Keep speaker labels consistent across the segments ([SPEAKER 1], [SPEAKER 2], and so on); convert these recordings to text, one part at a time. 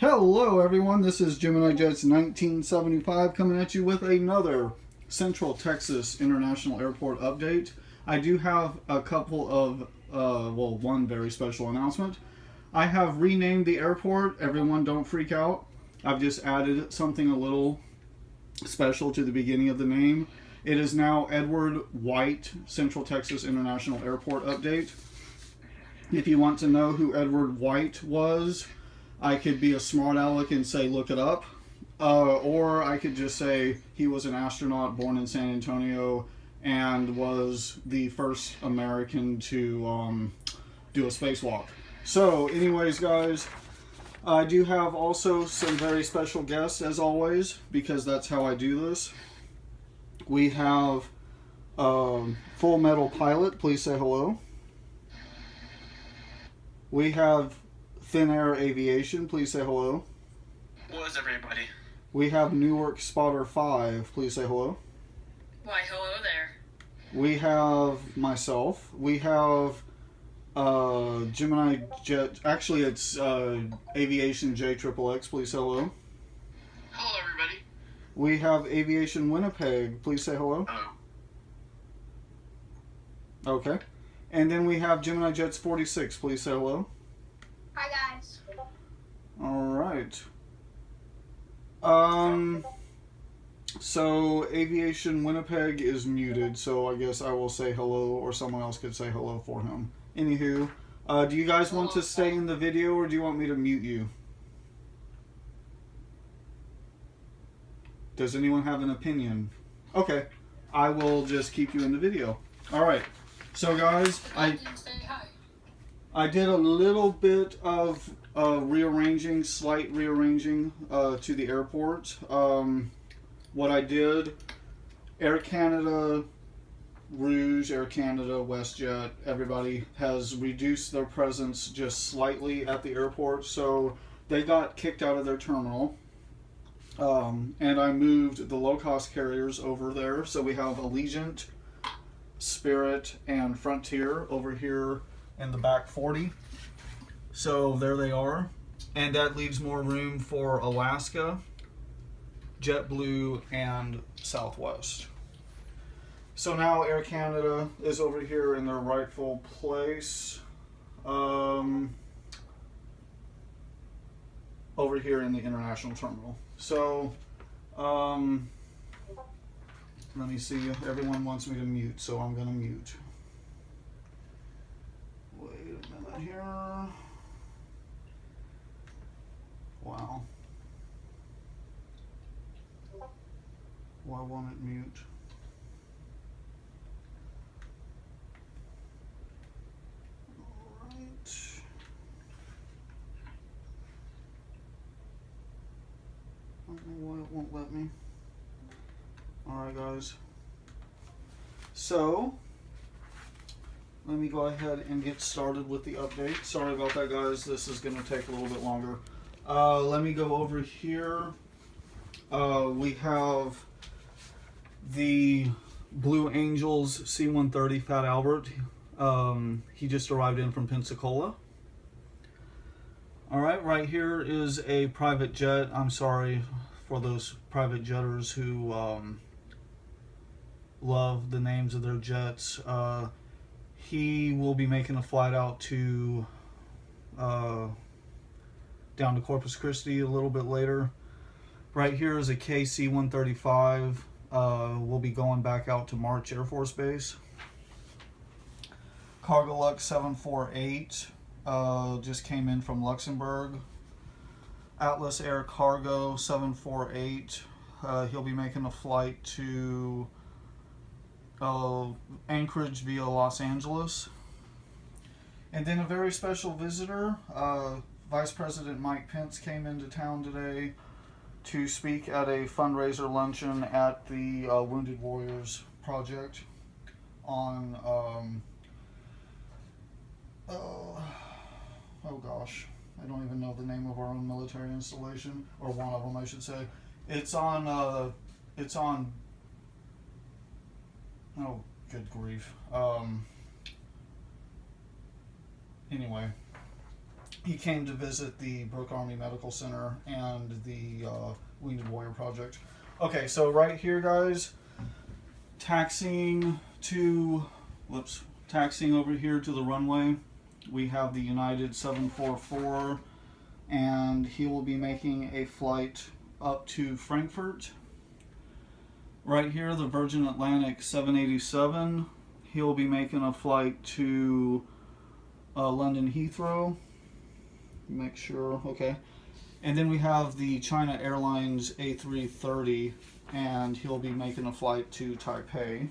[SPEAKER 1] Hello everyone, this is Gemini Jets 1975 coming at you with another Central Texas International Airport update. I do have a couple of, one very special announcement. I have renamed the airport. Everyone don't freak out. I've just added something a little special to the beginning of the name. It is now Edward White Central Texas International Airport update. If you want to know who Edward White was, I could be a smart aleck and say look it up, or I could just say he was an astronaut born in San Antonio and was the first American to do a spacewalk. So anyways guys, I do have also some very special guests as always, because that's how I do this. We have Full Metal Pilot, please say hello. We have Thin Air Aviation, please say hello.
[SPEAKER 2] What's up, everybody?
[SPEAKER 1] We have Newark Spotter 5, please say hello.
[SPEAKER 3] Why, hello there.
[SPEAKER 1] We have myself. We have Gemini Jet, actually it's Aviation JXXX, please say hello.
[SPEAKER 2] Hello, everybody.
[SPEAKER 1] We have Aviation Winnipeg, please say hello.
[SPEAKER 2] Hello.
[SPEAKER 1] Okay. And then we have Gemini Jets 46, please say hello.
[SPEAKER 3] Hi, guys.
[SPEAKER 1] Alright. So Aviation Winnipeg is muted, so I guess I will say hello, or someone else could say hello for him. Anywho, do you guys want to stay in the video, or do you want me to mute you? Does anyone have an opinion? Okay, I will just keep you in the video. Alright, so guys, I did a little bit of rearranging, slight rearranging to the airport. What I did, Air Canada, Rouge, Air Canada, WestJet, everybody has reduced their presence just slightly at the airport, so they got kicked out of their terminal. And I moved the low-cost carriers over there, so we have Allegiant, Spirit, and Frontier over here in the back 40. So there they are, and that leaves more room for Alaska, JetBlue, and Southwest. So now Air Canada is over here in their rightful place, over here in the international terminal. So let me see, everyone wants me to mute, so I'm gonna mute. Wait a minute here. Wow. Why won't it mute? Alright. I don't know why it won't let me. Alright guys. So let me go ahead and get started with the update. Sorry about that guys, this is going to take a little bit longer. Let me go over here. We have the Blue Angels C-130 Fat Albert. He just arrived in from Pensacola. Alright, right here is a private jet. I'm sorry for those private jetters who love the names of their jets. He will be making a flight out to down to Corpus Christi a little bit later. Right here is a KC-135. We'll be going back out to March Air Force Base. Cargolux 748 just came in from Luxembourg. Atlas Air Cargo 748. He'll be making a flight to Anchorage via Los Angeles. And then a very special visitor, Vice President Mike Pence came into town today to speak at a fundraiser luncheon at the Wounded Warriors Project on, oh gosh, I don't even know the name of our own military installation, or one of them I should say. It's on, oh good grief. Anyway, he came to visit the Brooke Army Medical Center and the Wounded Warrior Project. Okay, so right here, guys, taxiing over here to the runway, we have the United 744, and he will be making a flight up to Frankfurt. Right here, the Virgin Atlantic 787, he'll be making a flight to London Heathrow. Make sure, okay. And then we have the China Airlines A330, and he'll be making a flight to Taipei.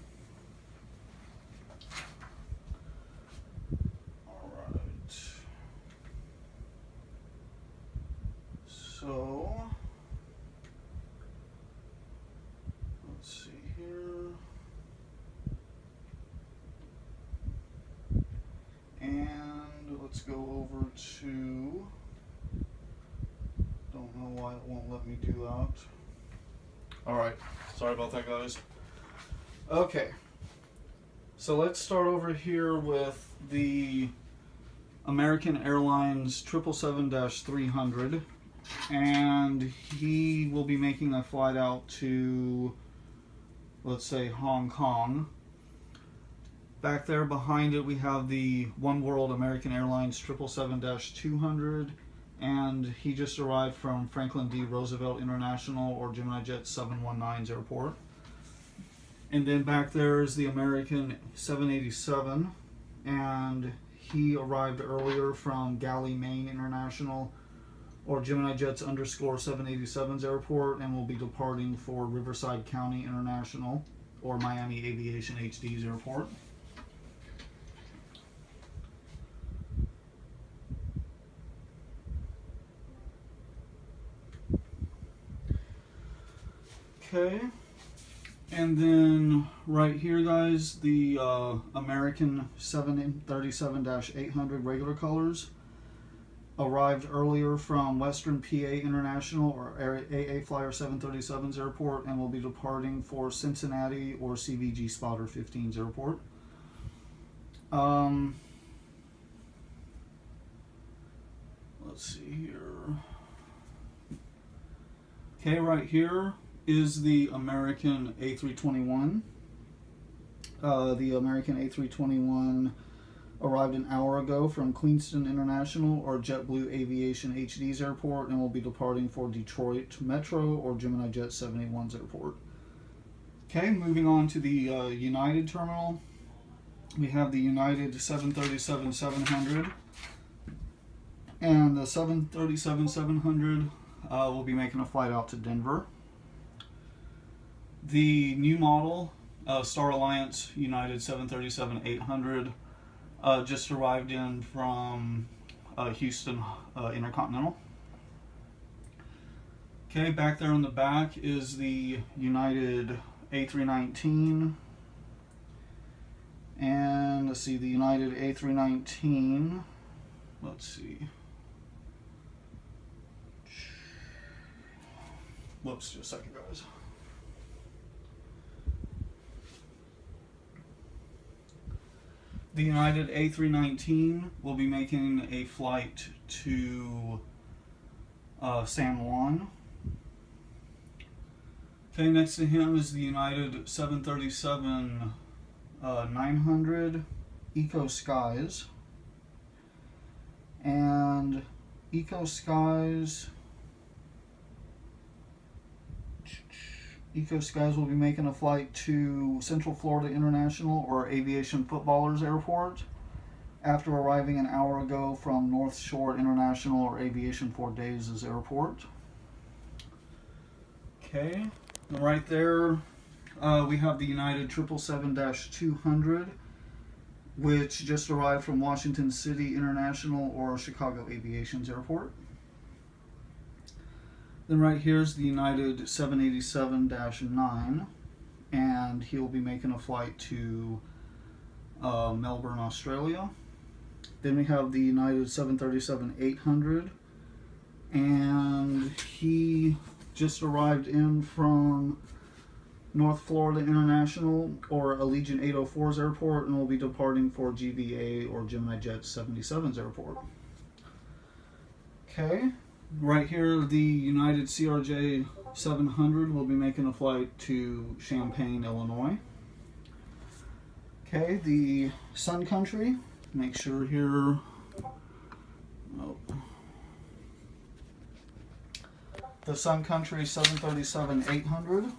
[SPEAKER 1] Alright. So, let's see here. And let's go over to, don't know why it won't let me do that. Alright, sorry about that, guys. Okay, so let's start over here with the American Airlines 777-300, and he will be making a flight out to, let's say, Hong Kong. Back there behind it we have the One World American Airlines 777-200, and he just arrived from Franklin D. Roosevelt International, or Gemini Jet 719's airport. And then back there is the American 787, and he arrived earlier from Galley, Maine International, or Gemini Jets _787's airport, and will be departing for Riverside County International, or Miami Aviation HD's airport. Okay, and then right here, guys, the American 737-800 regular colors arrived earlier from Western PA International, or AA Flyer 737's airport, and will be departing for Cincinnati, or CVG Spotter 15's airport. Let's see here. Okay, right here is the American A321. The American A321 arrived an hour ago from Queenston International, or JetBlue Aviation HD's airport, and will be departing for Detroit Metro, or Gemini Jet 71's airport. Okay, moving on to the United terminal. We have the United 737-700, and the 737-700 will be making a flight out to Denver. The new model, Star Alliance United 737-800, just arrived in from Houston Intercontinental. Okay, back there in the back is the United A319. And let's see, the United A319, let's see. Whoops, just a second, guys. The United A319 will be making a flight to San Juan. Okay, next to him is the United 737-900 Eco Skies. And Eco Skies will be making a flight to Central Florida International, or Aviation Footballers Airport, after arriving an hour ago from North Shore International, or Aviation 4 Days' airport. Okay, and right there we have the United 777-200, which just arrived from Washington City International, or Chicago Aviation's airport. Then right here is the United 787-9, and he'll be making a flight to Melbourne, Australia. Then we have the United 737-800, and he just arrived in from North Florida International, or Allegiant 804's airport, and will be departing for GVA, or Gemini Jet 77's airport. Okay, right here, the United CRJ 700 will be making a flight to Champaign, Illinois. Okay, the Sun Country, make sure here, oh. The Sun Country 737-800.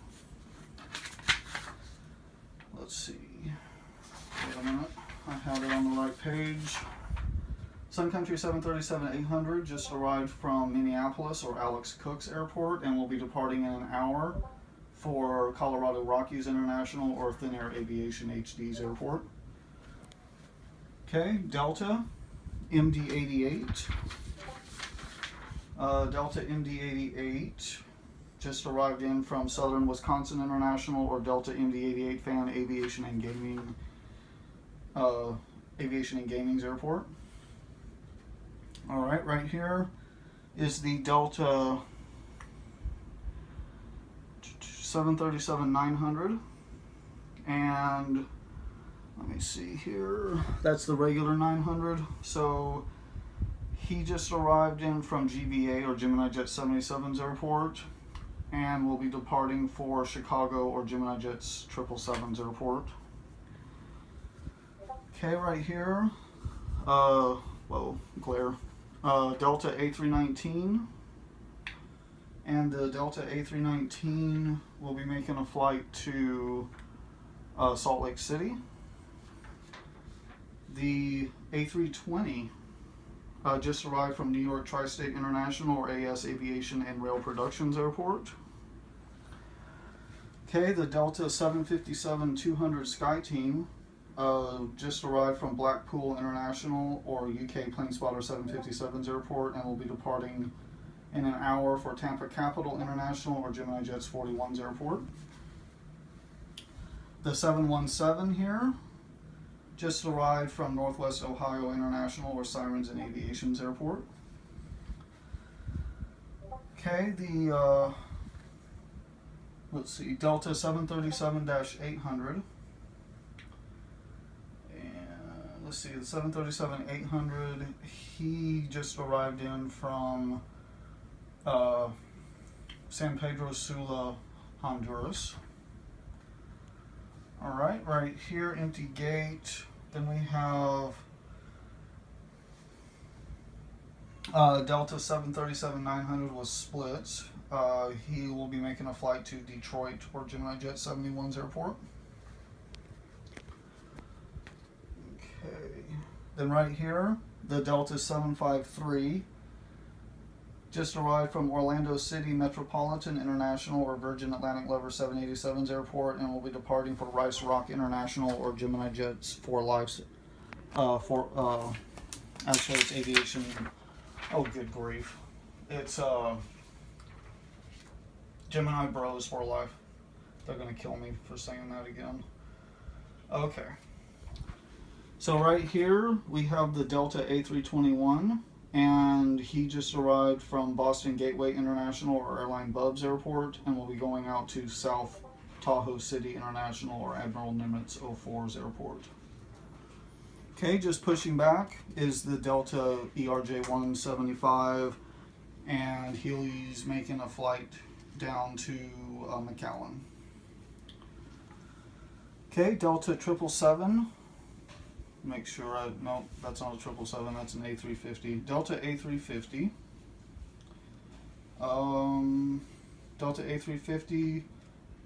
[SPEAKER 1] Let's see, wait a minute, I have it on the right page. Sun Country 737-800 just arrived from Minneapolis or Alex Cooks Airport and will be departing in an hour for Colorado Rockies International or Thin Air Aviation HD's airport. Okay, Delta MD-88. Delta MD-88 just arrived in from Southern Wisconsin International or Delta MD-88 Fan Aviation and Gaming Gaming's airport. Alright, right here is the Delta 737-900, and let me see here, that's the regular 900. So he just arrived in from GVA or Gemini Jet 77's airport and will be departing for Chicago or Gemini Jet's 777's airport. Okay, right here, glare. Delta A319, and the Delta A319 will be making a flight to Salt Lake City. The A320 just arrived from New York Tri-State International or AS Aviation and Rail Productions Airport. Okay, the Delta 757-200 SkyTeam just arrived from Blackpool International or UK Planespotter 757's airport and will be departing in an hour for Tampa Capital International or Gemini Jets 41's airport. The 717 here just arrived from Northwest Ohio International or Sirens and Aviation's airport. Okay, the let's see, Delta 737-800. Let's see, the 737-800, he just arrived in from San Pedro Sula, Honduras. Alright, right here, empty gate. Then we have Delta 737-900 was split. He will be making a flight to Detroit or Gemini Jet 71's airport. Okay, then right here, the Delta 753 just arrived from Orlando City Metropolitan International or Virgin Atlantic Lover 787's airport and will be departing for Rice Rock International or Gemini Jets for Life. Actually, it's aviation. Oh, good grief! It's Gemini Bros for Life. They're gonna kill me for saying that again. Okay. So right here we have the Delta A321, and he just arrived from Boston Gateway International or Airline Bubs Airport and will be going out to South Tahoe City International or Admiral Nimitz 04's airport. Okay, just pushing back is the Delta ERJ 175, and he's making a flight down to McAllen. Okay, Delta 777. Make sure no, that's not a 777, that's an A350. Delta A350. Delta A350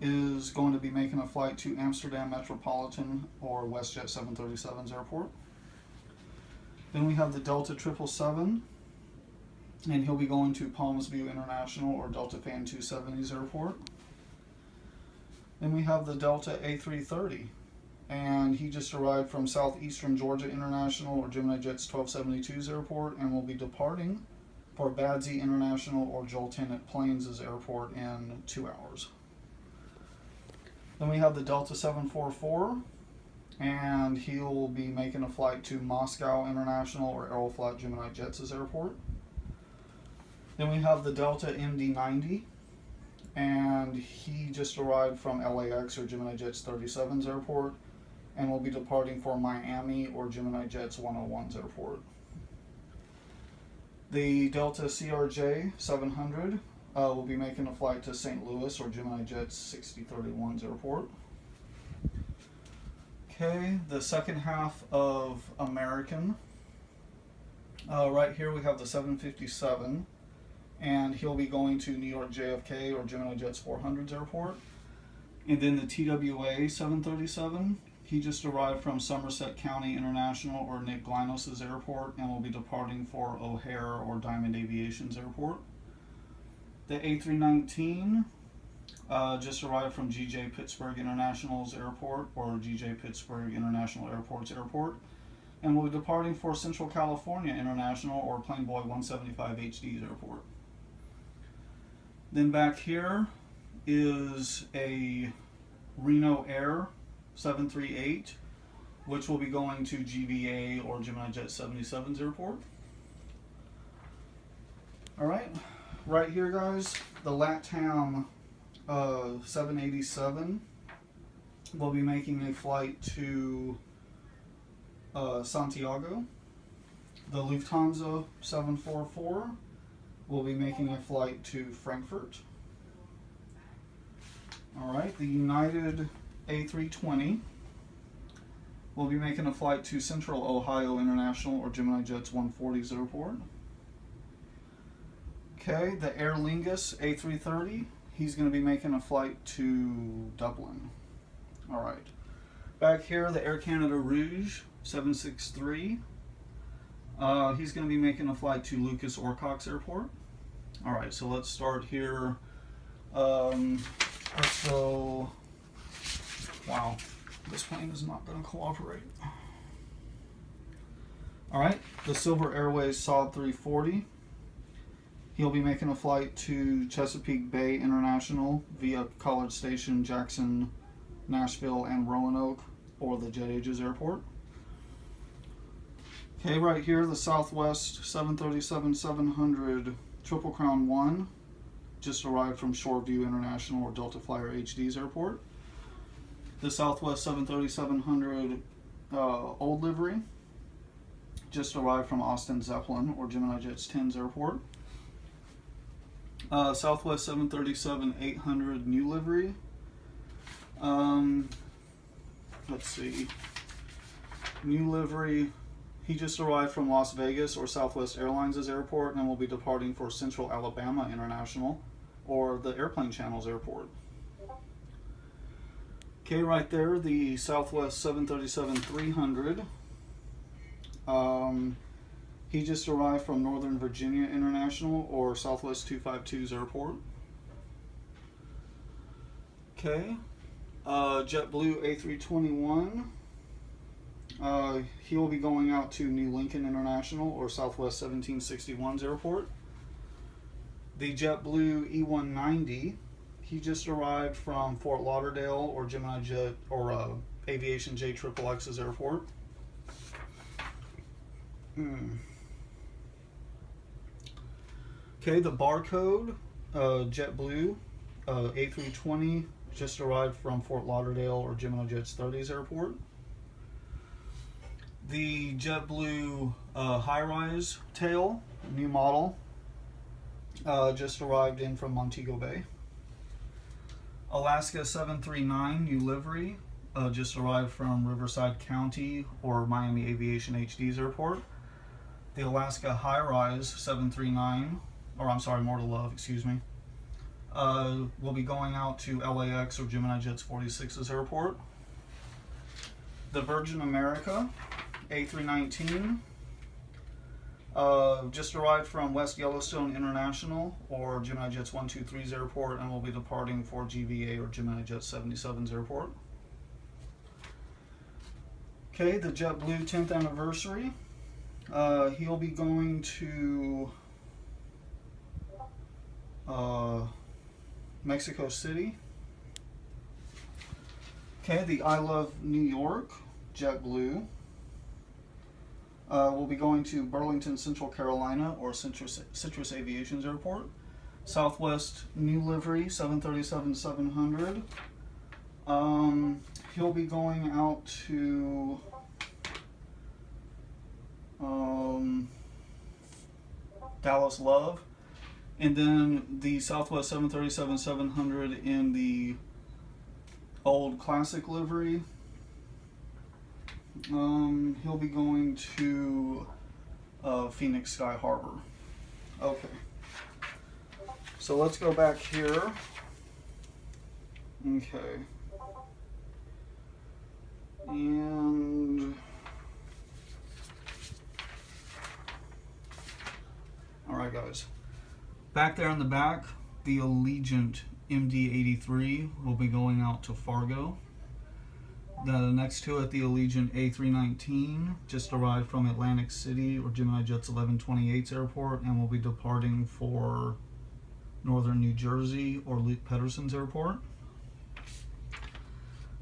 [SPEAKER 1] is going to be making a flight to Amsterdam Metropolitan or WestJet 737's airport. Then we have the Delta 777, and he'll be going to Palms View International or Delta Fan 270's airport. Then we have the Delta A330, and he just arrived from Southeastern Georgia International or Gemini Jets 1272's airport and will be departing for Badsy International or Joel Tennant Plains' airport in 2 hours. Then we have the Delta 744, and he will be making a flight to Moscow International or Aeroflot Gemini Jets' airport. Then we have the Delta MD-90, and he just arrived from LAX or Gemini Jets 37's airport and will be departing for Miami or Gemini Jets 101's airport. The Delta CRJ 700 will be making a flight to St. Louis or Gemini Jets 6031's airport. Okay, the second half of American. Right here we have the 757, and he'll be going to New York JFK or Gemini Jets 400's airport. And then the TWA 737, he just arrived from Somerset County International or Nick Glinos' airport and will be departing for O'Hare or Diamond Aviation's airport. The A319 just arrived from GJ Pittsburgh International's airport or GJ Pittsburgh International Airport's airport and will be departing for Central California International or Plainboy 175 HD's airport. Then back here is a Reno Air 738, which will be going to GBA or Gemini Jet 77's airport. Alright, right here guys, the LATAM 787 will be making a flight to Santiago. The Lufthansa 744 will be making a flight to Frankfurt. Alright, the United A320 will be making a flight to Central Ohio International or Gemini Jets 140's airport. Okay, the Aer Lingus A330, he's going to be making a flight to Dublin. Alright, back here the Air Canada Rouge 763, he's going to be making a flight to Lucas Orcox Airport. Alright, so let's start here. Let's go. Wow, this plane is not going to cooperate. Alright, the Silver Airways Saab 340. He'll be making a flight to Chesapeake Bay International via College Station, Jackson, Nashville, and Roanoke, or the Jet Ages Airport. Okay, right here, the Southwest 737-700 Triple Crown 1 just arrived from Shoreview International or Delta Flyer HD's airport. The Southwest 737-700 Old Livery just arrived from Austin Zeppelin or Gemini Jets 10's airport. Southwest 737-800 New Livery. Let's see. New Livery, he just arrived from Las Vegas or Southwest Airlines' airport and will be departing for Central Alabama International or the Airplane Channel's airport. Okay, right there, the Southwest 737-300. He just arrived from Northern Virginia International or Southwest 252's airport. Okay, JetBlue A321. He will be going out to New Lincoln International or Southwest 1761's airport. The JetBlue E190, he just arrived from Fort Lauderdale or Gemini Jet or Aviation JXXX's airport. Okay, the Barcode JetBlue A320 just arrived from Fort Lauderdale or Gemini Jet's 30's airport. The JetBlue High-Rise Tail, new model, just arrived in from Montego Bay. Alaska 739 new livery just arrived from Riverside County or Miami Aviation HD's airport. The Alaska High-Rise 739, or I'm sorry, More to Love, excuse me, will be going out to LAX or Gemini Jets 46's airport. The Virgin America A319 just arrived from West Yellowstone International or Gemini Jets 123's airport and will be departing for GVA or Gemini Jets 77's airport. Okay, the JetBlue 10th anniversary. He'll be going to Mexico City. Okay, the I Love New York JetBlue will be going to Burlington, Central Carolina or Citrus Aviation's airport. Southwest new livery 737-700. He'll be going out to Dallas Love. And then the Southwest 737-700 in the old classic livery. He'll be going to Phoenix Sky Harbor. Okay. So let's go back here. Okay. And alright guys. Back there in the back, the Allegiant MD-83 will be going out to Fargo. The next to it, the Allegiant A319 just arrived from Atlantic City or Gemini Jets 1128's airport and will be departing for Northern New Jersey or Luke Pedersen's airport.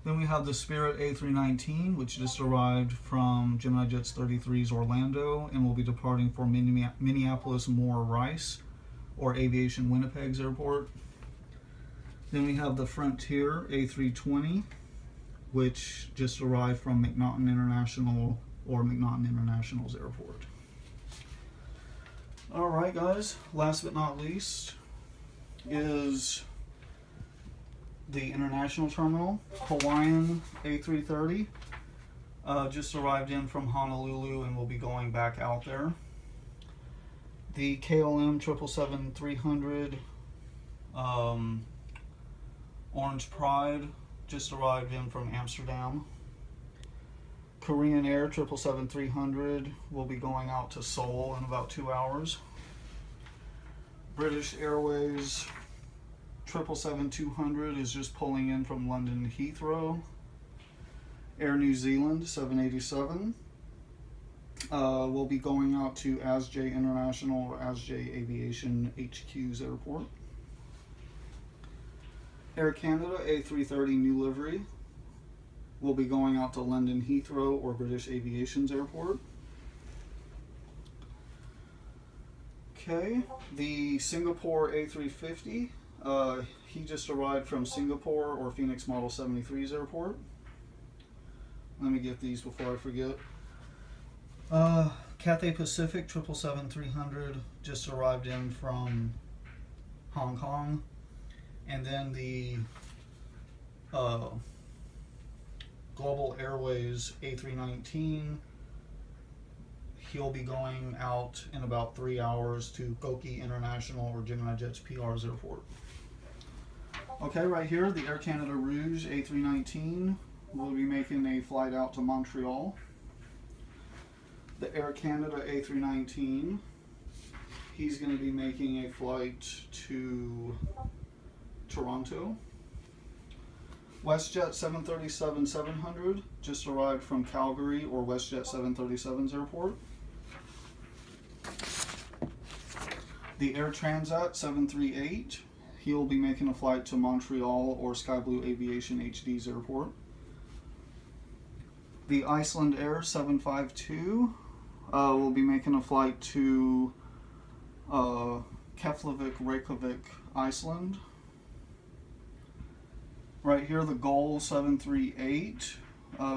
[SPEAKER 1] Then we have the Spirit A319, which just arrived from Gemini Jets 33's Orlando and will be departing for Minneapolis Moore Rice or Aviation Winnipeg's airport. Then we have the Frontier A320, which just arrived from McNaughton International or McNaughton International's airport. Alright guys, last but not least is the international terminal, Hawaiian A330. Just arrived in from Honolulu and will be going back out there. The KLM 777-300 Orange Pride just arrived in from Amsterdam. Korean Air 777-300 will be going out to Seoul in about 2 hours. British Airways 777-200 is just pulling in from London Heathrow. Air New Zealand 787 will be going out to ASJ International or ASJ Aviation HQ's airport. Air Canada A330 new livery will be going out to London Heathrow or British Aviation's airport. Okay, the Singapore A350, he just arrived from Singapore or Phoenix Model 73's airport. Let me get these before I forget. Cathay Pacific 777-300 just arrived in from Hong Kong. And then the Global Airways A319, he'll be going out in about 3 hours to Goki International or Gemini Jets PR's airport. Okay, right here, the Air Canada Rouge A319 will be making a flight out to Montreal. The Air Canada A319, he's going to be making a flight to Toronto. WestJet 737-700 just arrived from Calgary or WestJet 737's airport. The Air Transat 738, he'll be making a flight to Montreal or Sky Blue Aviation HD's airport. The Iceland Air 752 will be making a flight to Keflavik, Reykjavik, Iceland. Right here, the Gol 738,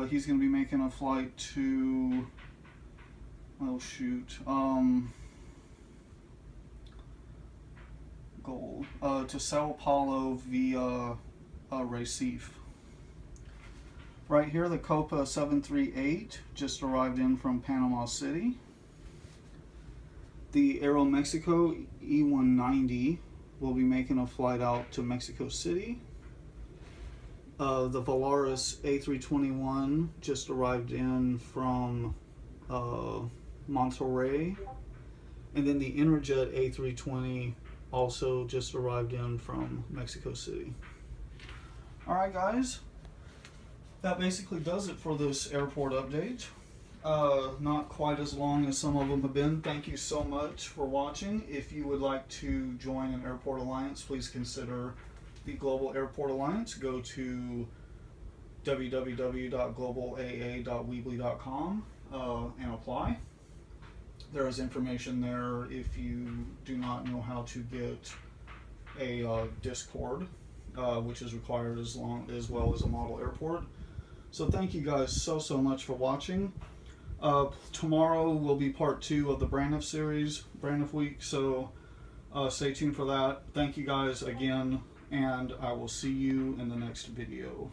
[SPEAKER 1] he's going to be making a flight to, to Sao Paulo via Recife. Right here, the Copa 738 just arrived in from Panama City. The Aeromexico E190 will be making a flight out to Mexico City. The Volaris A321 just arrived in from Monterrey. And then the Interjet A320 also just arrived in from Mexico City. Alright guys, that basically does it for this airport update. Not quite as long as some of them have been. Thank you so much for watching. If you would like to join an airport alliance, please consider the Global Airport Alliance. Go to www.globalia.weebly.com and apply. There is information there if you do not know how to get a Discord, which is required as well as a model airport. So thank you guys so much for watching. Tomorrow will be part 2 of the Braniff series, Braniff Week, so stay tuned for that. Thank you guys again, and I will see you in the next video.